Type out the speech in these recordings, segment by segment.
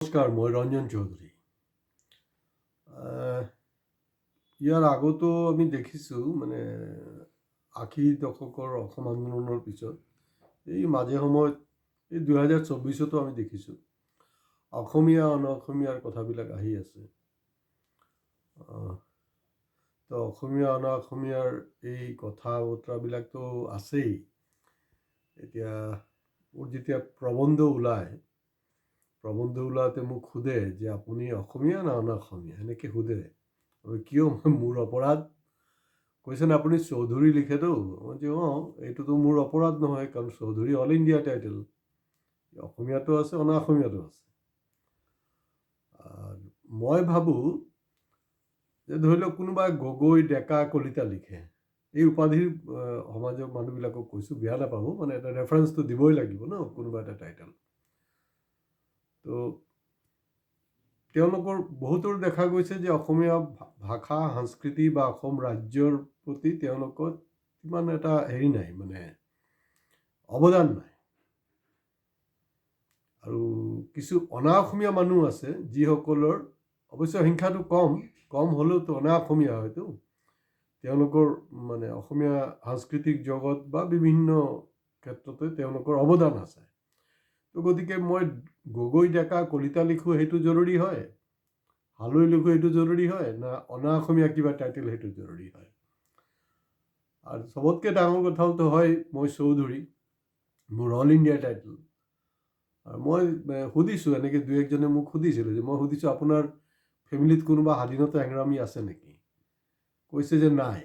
নমস্কাৰ, মই ৰঞ্জন চৌধুৰী। ইয়াৰ আগতো আমি দেখিছোঁ মানে ৮০ দশকৰ অসম আন্দোলনৰ পিছত এই মাজে সময়ত এই ২০২৪তো আমি দেখিছোঁ অসমীয়া অসমীয়াৰ কথাবিলাক আহি আছে। তো অসমীয়া অসমীয়াৰ এই কথা বতৰাবিলাকতো আছেই। এতিয়া মোৰ যেতিয়া প্ৰবন্ধ ওলাওঁতে মোক সোধে যে আপুনি অসমীয়া না অসমীয়া, এনেকৈ সোধে। কিয় মোৰ অপৰাধ? কৈছে না আপুনি চৌধুৰী লিখেতো। মই যে এইটোতো মোৰ অপৰাধ নহয়, কাৰণ চৌধুৰী অল ইণ্ডিয়া টাইটেল, অসমীয়াটো আছে অসমীয়াটো আছে। মই ভাবোঁ যে ধৰি লওক কোনোবাই গগৈ, ডেকা, কলিতা লিখে, এই উপাধিৰ সমাজৰ মানুহবিলাকক কৈছোঁ, বেয়া নাপাব, মানে এটা ৰেফাৰেঞ্চটো দিবই লাগিব ন কোনোবা এটা টাইটেল। তো তেওঁলোকৰ বহুতৰ দেখা গৈছে যে অসমীয়া ভাষা সংস্কৃতি বা অসম ৰাজ্যৰ প্ৰতি তেওঁলোকৰ ইমান এটা নাই, মানে অৱদান নাই। আৰু কিছু অসমীয়া মানুহ আছে যিসকলৰ অৱশ্যে সংখ্যাটো কম হ'লেওতো অসমীয়া হয়তো তেওঁলোকৰ মানে অসমীয়া সাংস্কৃতিক জগত বা বিভিন্ন ক্ষেত্ৰতে তেওঁলোকৰ অৱদান আছে। তো গতিকে মই গগৈ, ডেকা, কলিতা লিখোঁ, সেইটো জৰুৰী হয়? হালৈ লিখোঁ, সেইটো জৰুৰী হয়? না অসমীয়া কিবা টাইটেল সেইটো জৰুৰী হয়? আৰু চবতকৈ ডাঙৰ কথাটো হয়, মই চৌধুৰী, মোৰ অল ইণ্ডিয়া টাইটেল। আৰু মই সুধিছোঁ, এনেকৈ দুই একজনে মোক সুধিছিলোঁ যে মই সুধিছোঁ আপোনাৰ ফেমিলিত কোনোবা স্বাধীনতা সংগ্ৰামী আছে নেকি? কৈছে যে নাই।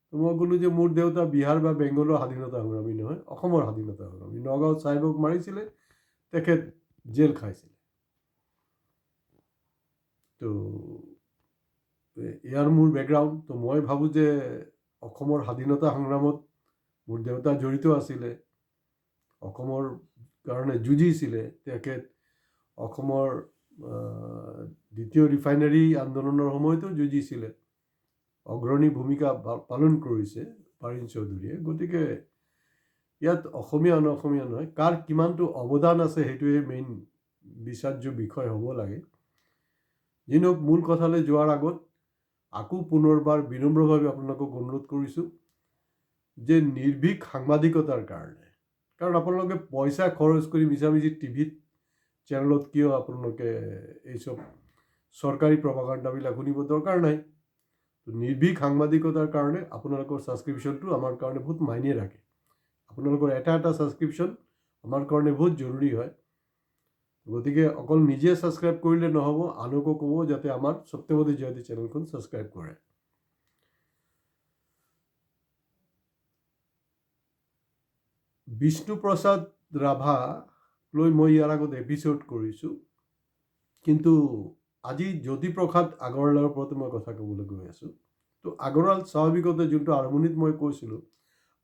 তো মই ক'লোঁ যে মোৰ দেউতা বিহাৰ বা বেংগলৰ স্বাধীনতা সংগ্ৰামী নহয়, অসমৰ স্বাধীনতা সংগ্ৰামী। নগাঁৱত চাহেবক মাৰিছিলে, তেখেত জেল খাইছিলে। তো ইয়াৰ মোৰ বেকগ্ৰাউণ্ড। তো মই ভাবোঁ যে অসমৰ স্বাধীনতা সংগ্ৰামত মোৰ দেউতা জড়িত আছিলে, অসমৰ কাৰণে যুঁজিছিলে। তেখেত অসমৰ দ্বিতীয় ৰিফাইনাৰী আন্দোলনৰ সময়তো যুঁজিছিলে, অগ্ৰণী ভূমিকা পালন কৰিছে পাৰিণ চৌধুৰীয়ে। গতিকে ইয়াত অসমীয়া অসমীয়া নহয়, কাৰ কিমানটো অৱদান আছে সেইটোৱে মেইন বিচাৰ্য বিষয় হ'ব লাগে। যি নহওক, মূল কথালৈ যোৱাৰ আগত আকৌ পুনৰবাৰ বিনম্ৰভাৱে আপোনালোকক অনুৰোধ কৰিছোঁ যে নিৰ্ভীক সাংবাদিকতাৰ কাৰণে, কাৰণ আপোনালোকে পইচা খৰচ কৰি মিছামিছি টিভিত চেনেলত কিয় আপোনালোকে এইসব চৰকাৰী প্ৰপাগাণ্ডাবিলাক শুনিব দৰকাৰ নাই। নিৰ্ভীক সাংবাদিকতাৰ কাৰণে আপোনালোকৰ ছাবস্ক্ৰিপশ্যনটো আমাৰ কাৰণে বহুত মাইনে ৰাখে। আপোনালোকৰ এটা ছাবস্ক্ৰিপশ্যন আমাৰ কাৰণে বহুত জৰুৰী হয়। গতিকে অকল নিজে ছাবস্ক্ৰাইব কৰিলে নহ'ব, আনকো ক'ব যাতে আমাৰ সত্যবাদী জয়ন্তী চেনেলখন ছাবস্ক্ৰাইব কৰে। বিষ্ণুপ্ৰসাদ ৰাভালৈ মই ইয়াৰ আগত এপিছ'ড কৰিছোঁ, কিন্তু আজি জ্যোতিপ্ৰসাদ আগৰৱালাৰ ওপৰতে মই কথা ক'বলৈ গৈ আছোঁ। তো আগৰৱাল স্বাভাৱিকতে যোনটো আৰম্ভণিত মই কৈছিলোঁ,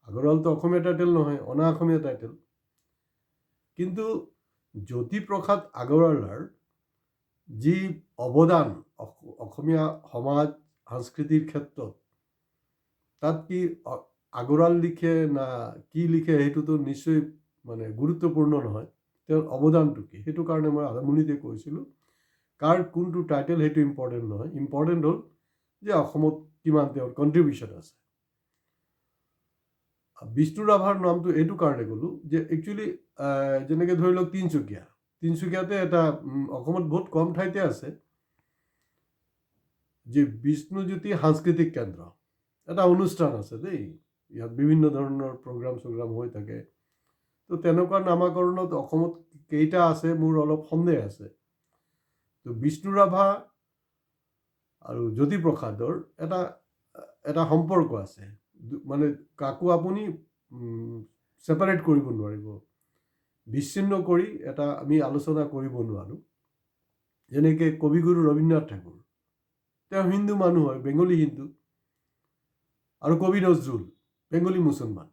আগৰৱালটো অসমীয়া টাইটেল নহয়, অসমীয়া টাইটেল। কিন্তু জ্যোতিপ্ৰসাদ আগৰৱালাৰ যি অৱদান অসমীয়া সমাজ সংস্কৃতিৰ ক্ষেত্ৰত, তাত কি আগৰৱাল লিখে না কি লিখে সেইটোতো নিশ্চয় মানে গুৰুত্বপূৰ্ণ নহয়। তেওঁৰ অৱদানটো কি, সেইটো কাৰণে মই আৰম্ভণিতে কৈছিলোঁ কাৰ কোনটো টাইটেল সেইটো ইম্পৰ্টেণ্ট নহয়। ইম্পৰ্টেণ্ট হ'ল যে অসমত কিমান তেওঁৰ কণ্ট্ৰিবিউশ্যন আছে। বিষ্ণু ৰাভাৰ নামটো এইটো কাৰণে ক'লোঁ যে একচুৱেলি যেনেকৈ ধৰি লওক তিনিচুকীয়াতে এটা অসমত বহুত কম ঠাইতে আছে যে বিষ্ণুজ্যোতি সাংস্কৃতিক কেন্দ্ৰ, এটা অনুষ্ঠান আছে দেই। ইয়াত বিভিন্ন ধৰণৰ প্ৰগ্ৰাম হৈ থাকে। তো তেনেকুৱা নামাকৰণত অসমত কেইটা আছে মোৰ অলপ সন্দেহ আছে। তো বিষ্ণু ৰাভা আৰু জ্যোতিপ্ৰসাদৰ এটা সম্পৰ্ক আছে, মানে কাকো আপুনি ছেপাৰেট কৰিব নোৱাৰিব, বিচ্ছিন্ন কৰি এটা আমি আলোচনা কৰিব নোৱাৰোঁ। যেনেকৈ কবিগুৰু ৰবীন্দ্ৰনাথ ঠাকুৰ, তেওঁ হিন্দু মানুহ হয়, বেংগলী হিন্দু। আৰু কবি নজৰুল বেংগলী মুছলমান।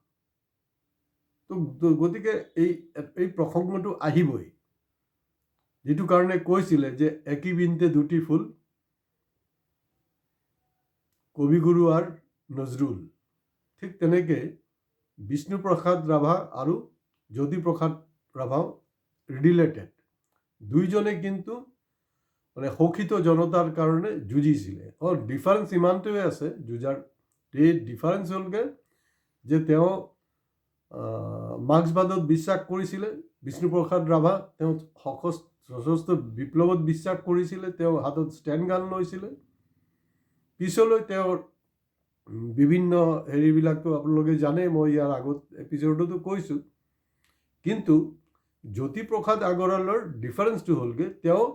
তো গতিকে এই প্ৰসংগটো আহিবই, যিটো কাৰণে কৈছিলে যে একই বৃন্তে দুটি ফুল, কবিগুৰু আৰু নজৰুল। ঠিক তেনেকৈ বিষ্ণুপ্ৰসাদ ৰাভা আৰু জ্যোতিপ্ৰসাদ ৰাভাও ৰিলেটেড। দুইজনে কিন্তু মানে শোষিত জনতাৰ কাৰণে যুঁজিছিলে। ডিফাৰেঞ্চ ইমানটোৱে আছে, যুঁজাৰ এই ডিফাৰেঞ্চ হ'লগৈ যে তেওঁ মাৰ্ক্সবাদত বিশ্বাস কৰিছিলে। বিষ্ণুপ্ৰসাদ ৰাভা তেওঁ সশস্ত্ৰ বিপ্লৱত বিশ্বাস কৰিছিলে, তেওঁ হাতত ষ্টেণ্ড গান লৈছিলে। পিছলৈ তেওঁৰ বিভিন্ন হেৰিবিলাকতো আপোনালোকে জানে, মই ইয়াৰ আগত এপিছডতো কৈছোঁ। কিন্তু জ্যোতিপ্ৰসাদ আগৰৱালৰ ডিফাৰেঞ্চটো হ'লগৈ তেওঁ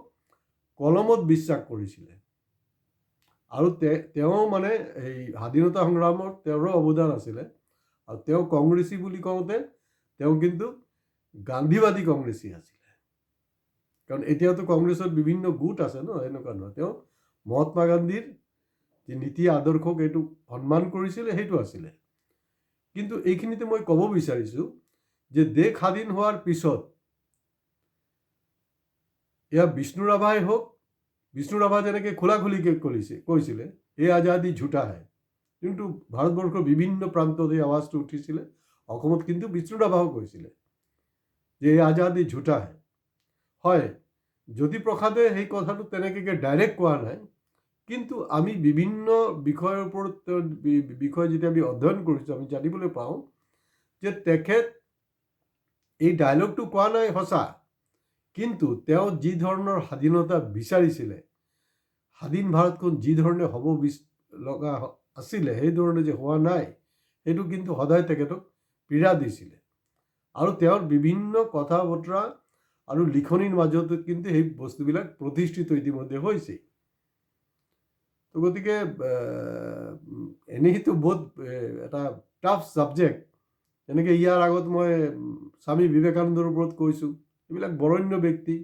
কলমত বিশ্বাস কৰিছিলে, আৰু তেওঁ মানে এই স্বাধীনতা সংগ্ৰামত তেওঁৰো অৱদান আছিলে। আৰু তেওঁ কংগ্ৰেছী বুলি কওঁতে তেওঁ কিন্তু গান্ধীবাদী কংগ্ৰেছী আছিলে, কাৰণ এতিয়াতো কংগ্ৰেছত বিভিন্ন গোট আছে ন, এনেকুৱা নহয়। তেওঁ মহাত্মা গান্ধীৰ যি নীতি আদৰ্শক এইটো সন্মান কৰিছিলে, সেইটো আছিলে। কিন্তু এইখিনিতে মই ক'ব বিচাৰিছোঁ যে দেশ স্বাধীন হোৱাৰ পিছত এয়া বিষ্ণু ৰাভাই হওক, বিষ্ণু ৰাভা যেনেকৈ খোলাখুলিকৈ কৈছিলে এই আজাদী ঝুটা হে, কিন্তু ভাৰতবৰ্ষৰ বিভিন্ন প্ৰান্তত এই আৱাজটো উঠিছিলে। অসমত কিন্তু বিষ্ণু ৰাভাও কৈছিলে যে এই আজাদী ঝুটা হে। হয়, জ্যোতিপ্ৰসাদে সেই কথাটো তেনেকৈ ডাইৰেক্ট কোৱা নাই, কিন্তু আমি বিভিন্ন বিষয়ৰ ওপৰত বিষয় যেতিয়া আমি অধ্যয়ন কৰিছোঁ, আমি জানিবলৈ পাওঁ যে তেখেত এই ডায়লগটো কোৱা নাই সঁচা, কিন্তু তেওঁ যি ধৰণৰ স্বাধীনতা বিচাৰিছিলে, স্বাধীন ভাৰতখন যি ধৰণে হ'ব লগা আছিলে, সেই ধৰণে যে হোৱা নাই, সেইটো কিন্তু সদায় তেখেতক পীড়া দিছিলে। আৰু তেওঁৰ বিভিন্ন কথা বতৰা আৰু লিখনিৰ মাজত কিন্তু সেই বস্তুবিলাক প্ৰতিষ্ঠিত ইতিমধ্যে হৈছে। তো গতিকে এনেইতো বহুত এটা টাফ ছাবজেক্ট। যেনেকৈ ইয়াৰ আগত মই স্বামী বিবেকানন্দৰ ওপৰত কৈছোঁ, এইবিলাক বৰেণ্য ব্যক্তি।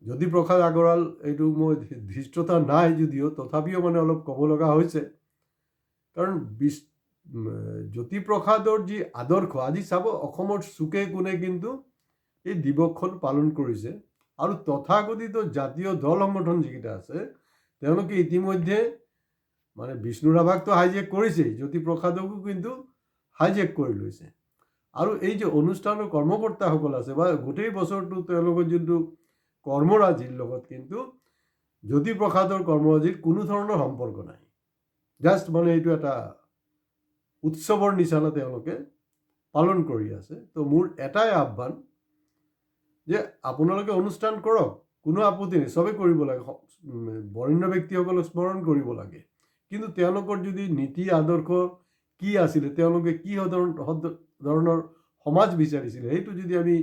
জ্যোতিপ্ৰসাদ আগৰৱাল এইটো মই ধৃষ্টতা নাই যদিও তথাপিও মানে অলপ ক'ব লগা হৈছে, কাৰণ জ্যোতিপ্ৰসাদৰ যি আদৰ্শ, আজি চাব অসমৰ চুকে কোণে কিন্তু এই দিৱসখন পালন কৰিছে। আৰু তথাকথিত জাতীয় দল সংগঠন যিকেইটা আছে তেওঁলোকে ইতিমধ্যে মানে বিষ্ণু ৰাভাকতো হাইজেক কৰিছেই, জ্যোতিপ্ৰসাদকো কিন্তু হাইজেক কৰি লৈছে। আৰু এই যে অনুষ্ঠানৰ কৰ্মকৰ্তাসকল আছে বা গোটেই বছৰটো তেওঁলোকৰ যোনটো কৰ্মৰাজিৰ লগত কিন্তু জ্যোতিপ্ৰসাদৰ কৰ্মৰাজিৰ কোনো ধৰণৰ সম্পৰ্ক নাই। জাষ্ট মানে এইটো এটা উৎসৱৰ নিচিনা তেওঁলোকে পালন কৰি আছে। তো মোৰ এটাই আহ্বান যে আপোনালোকে অনুষ্ঠান কৰক, কোনো আপত্তি নাই, চবেই কৰিব লাগে, বৰেণ্য ব্যক্তিসকলক স্মৰণ কৰিব লাগে। কিন্তু তেওঁলোকৰ যদি নীতি আদৰ্শ কি আছিলে, তেওঁলোকে কি ধৰণৰ সমাজ বিচাৰিছিলে, সেইটো যদি আমি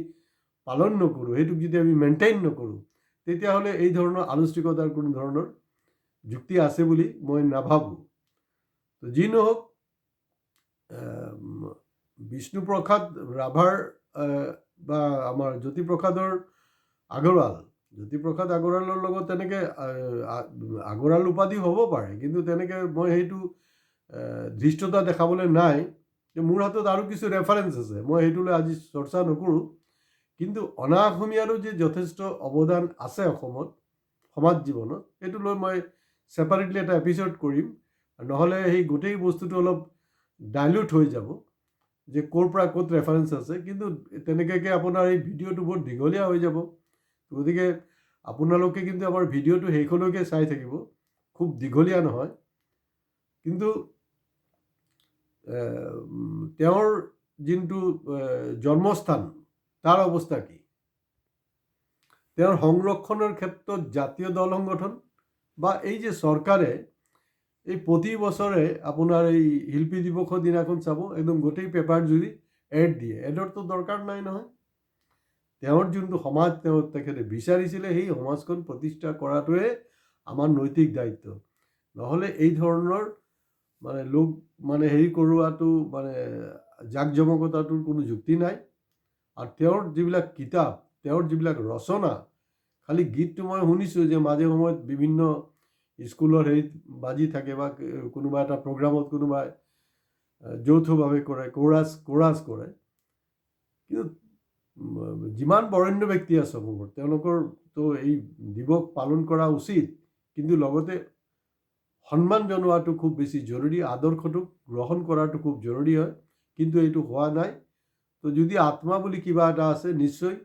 পালন নকৰোঁ, সেইটোক যদি আমি মেইনটেইন নকৰোঁ, তেতিয়াহ'লে এই ধৰণৰ আনুষ্ঠানিকতাৰ কোনো ধৰণৰ যুক্তি আছে বুলি মই নাভাবোঁ। তো যি নহওক, বিষ্ণুপ্ৰসাদ ৰাভাৰ বা আমাৰ জ্যোতিপ্ৰসাদ আগৰৱালৰ লগত তেনেকৈ আগৰৱাল উপাধি হ'ব পাৰে, কিন্তু তেনেকৈ মই সেইটো ধৃষ্টতা দেখাবলৈ নাই। মোৰ হাতত আৰু কিছু ৰেফাৰেঞ্চ আছে, মই সেইটোলৈ আজি চৰ্চা নকৰোঁ। কিন্তু অনা অসমীয়াৰো যে যথেষ্ট অৱদান আছে অসমত সমাজ জীৱনত, সেইটো লৈ মই ছেপাৰেটলি এটা এপিছড কৰিম। নহ'লে সেই গোটেই বস্তুটো অলপ ডাইলুট হৈ যাব যে ক'ৰ পৰা ক'ত ৰেফাৰেঞ্চ আছে, কিন্তু তেনেকৈ আপোনাৰ এই ভিডিঅ'টো বহুত দীঘলীয়া হৈ যাব। গতিকে আপোনালোকে কিন্তু আমাৰ ভিডিঅ'টো শেষলৈকে চাই থাকিব, খুব দীঘলীয়া নহয়। কিন্তু তেওঁৰ যোনটো জন্মস্থান তাৰ অৱস্থা কি, তেওঁৰ সংৰক্ষণৰ ক্ষেত্ৰত জাতীয় দল সংগঠন বা এই যে চৰকাৰে এই প্ৰতি বছৰে আপোনাৰ এই শিল্পী দিৱসৰ দিনাখন চাব একদম গোটেই পেপাৰ জুৰি এড দিয়ে। এডৰটো দৰকাৰ নাই নহয়। তেওঁৰ যোনটো সমাজ তেখেতে বিচাৰিছিলে, সেই সমাজখন প্ৰতিষ্ঠা কৰাটোৱে আমাৰ নৈতিক দায়িত্ব। নহ'লে এই ধৰণৰ মানে লোক মানে হেৰি কৰোৱাটো মানে জাক জমকতাটোৰ কোনো যুক্তি নাই। আৰু তেওঁৰ যিবিলাক কিতাপ, তেওঁৰ যিবিলাক ৰচনা, খালি গীতটো মই শুনিছোঁ যে মাজে সময়ত বিভিন্ন স্কুলৰ হেৰিত বাজি থাকে বা কোনোবা এটা প্ৰগ্ৰামত কোনোবাই যৌথভাৱে কৰে, কোৰাছ কৰে। কিন্তু যিমান বৰেণ্য ব্যক্তি আছে অসমত, তেওঁলোকৰতো এই দিৱস পালন কৰা উচিত, কিন্তু লগতে সন্মান জনোৱাটো খুব বেছি জৰুৰী, আদৰ্শটোক গ্ৰহণ কৰাটো খুব জৰুৰী হয়, কিন্তু এইটো হোৱা নাই। তো যদি আত্মা বুলি কিবা এটা আছে, নিশ্চয়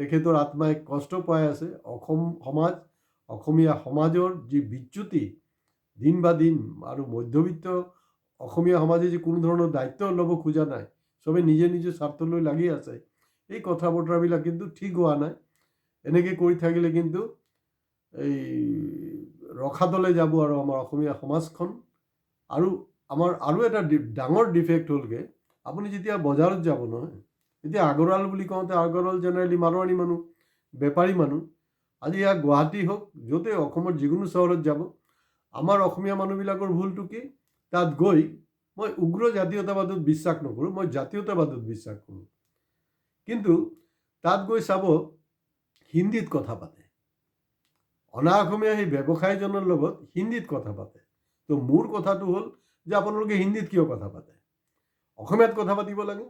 তেখেতৰ আত্মাই কষ্ট পাই আছে। অসমীয়া সমাজৰ যি বিচ্যুতি দিন বা দিন, আৰু মধ্যবিত্ত অসমীয়া সমাজে যে কোনো ধৰণৰ দায়িত্ব ল'ব খোজা নাই, চবে নিজে নিজে স্বাৰ্থলৈ লাগি আছে, এই কথা বতৰাবিলাক কিন্তু ঠিক হোৱা নাই। এনেকৈ কৰি থাকিলে কিন্তু এই ৰখাতলৈ যাব আৰু আমাৰ অসমীয়া সমাজখন। আৰু আমাৰ আৰু এটা ডাঙৰ ডিফেক্ট হ'লগৈ, আপুনি যেতিয়া বজাৰত যাব নহয়, এতিয়া আগৰৱাল বুলি কওঁতে আগৰৱাল জেনেৰেলি মাৰোৱাৰী মানুহ, বেপাৰী মানুহ। আজি ইয়াত গুৱাহাটী হওক, য'তে অসমৰ যিকোনো চহৰত যাব, আমাৰ অসমীয়া মানুহবিলাকৰ ভুলটো কি? তাত গৈ মই উগ্ৰ জাতীয়তাবাদত বিশ্বাস নকৰোঁ, মই জাতীয়তাবাদত বিশ্বাস কৰোঁ। কিন্তু তাত গৈ চাব হিন্দীত কথা পাতে, অনা অসমীয়া সেই ব্যৱসায়ীজনৰ লগত হিন্দীত কথা পাতে। তো মোৰ কথাটো হ'ল যে আপোনালোকে হিন্দীত কিয় কথা পাতে? অসমীয়াত কথা পাতিব লাগে।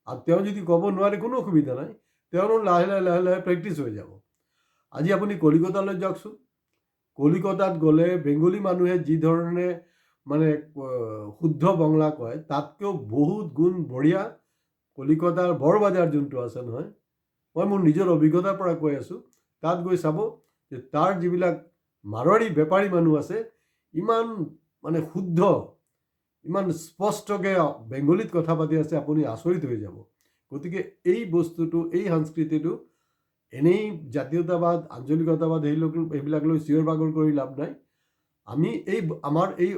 আৰু তেওঁ যদি ক'ব নোৱাৰে কোনো অসুবিধা নাই, তেওঁৰ লাহে লাহে লাহে লাহে প্ৰেক্টিছ হৈ যাব। আজি আপুনি কলিকতালৈ যাওকচোন, কলিকতাত গ'লে বেংগলী মানুহে যি ধৰণে মানে শুদ্ধ বাংলা কয়, তাতকৈও বহুত গুণ বঢ়িয়া কলিকতাৰ বৰবাজাৰ যোনটো আছে নহয়, মই মোৰ নিজৰ অভিজ্ঞতাৰ পৰা কৈ আছোঁ, তাত গৈ চাব যে তাৰ যিবিলাক মাৰোৱাৰী বেপাৰী মানুহ আছে, ইমান মানে শুদ্ধ, ইমান স্পষ্টকৈ বেংগলীত কথা পাতি আছে, আপুনি আচৰিত হৈ যাব। গতিকে এই বস্তুটো, এই সংস্কৃতিটো এনেই জাতীয়তাবাদ, আঞ্চলিকতাবাদ এইবিলাক লৈ চিঞৰ বাগৰ কৰি লাভ নাই। আমি আমাৰ এই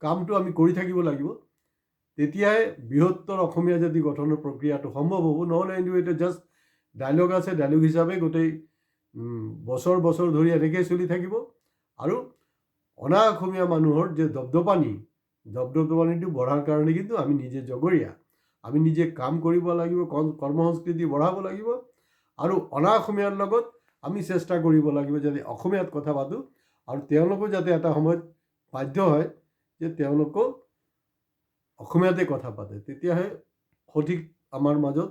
কামটো আমি কৰি থাকিব লাগিব, তেতিয়াই বৃহত্তৰ অসমীয়া জাতি গঠনৰ প্ৰক্ৰিয়াটো সম্ভৱ হ'ব। নহ'লে কিন্তু এটা জাষ্ট ডাইলগ আছে, ডাইলগ হিচাপে গোটেই বছৰ বছৰ ধৰি এনেকৈ চলি থাকিব। আৰু অনা অসমীয়া মানুহৰ যে দপদপানিটো বঢ়াৰ কাৰণে কিন্তু আমি নিজে জগৰীয়া, আমি নিজে কাম কৰিব লাগিব, কৰ্মসংস্কৃতি বঢ়াব লাগিব। আৰু অনা অসমীয়াৰ লগত আমি চেষ্টা কৰিব লাগিব যাতে অসমীয়াত কথা পাতোঁ, আৰু তেওঁলোকো যাতে এটা সময়ত বাধ্য হয় যে তেওঁলোকো অসমীয়াতে কথা পাতে। তেতিয়াহে সঠিক আমাৰ মাজত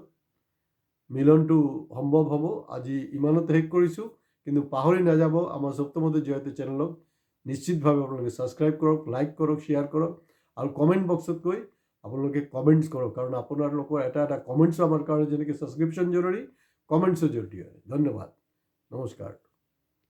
মিলনটো সম্ভৱ হ'ব। আজি ইমানতে শেষ কৰিছোঁ, কিন্তু পাহৰি নাযাব আমাৰ সপ্তমতে জয়তে চেনেলক নিশ্চিতভাৱে আপোনালোকে ছাবস্ক্ৰাইব কৰক, লাইক কৰক, শ্বেয়াৰ কৰক, আৰু কমেণ্ট বক্সত গৈ আপোনালোকে কমেণ্টছ কৰক, কাৰণ আপোনালোকৰ এটা এটা কমেণ্টছো আমাৰ কাৰণে যেনেকৈ ছাবস্ক্ৰিপশ্যন জৰুৰী, কমেণ্টছো জৰুৰী হয়। ধন্যবাদ, নমস্কাৰ।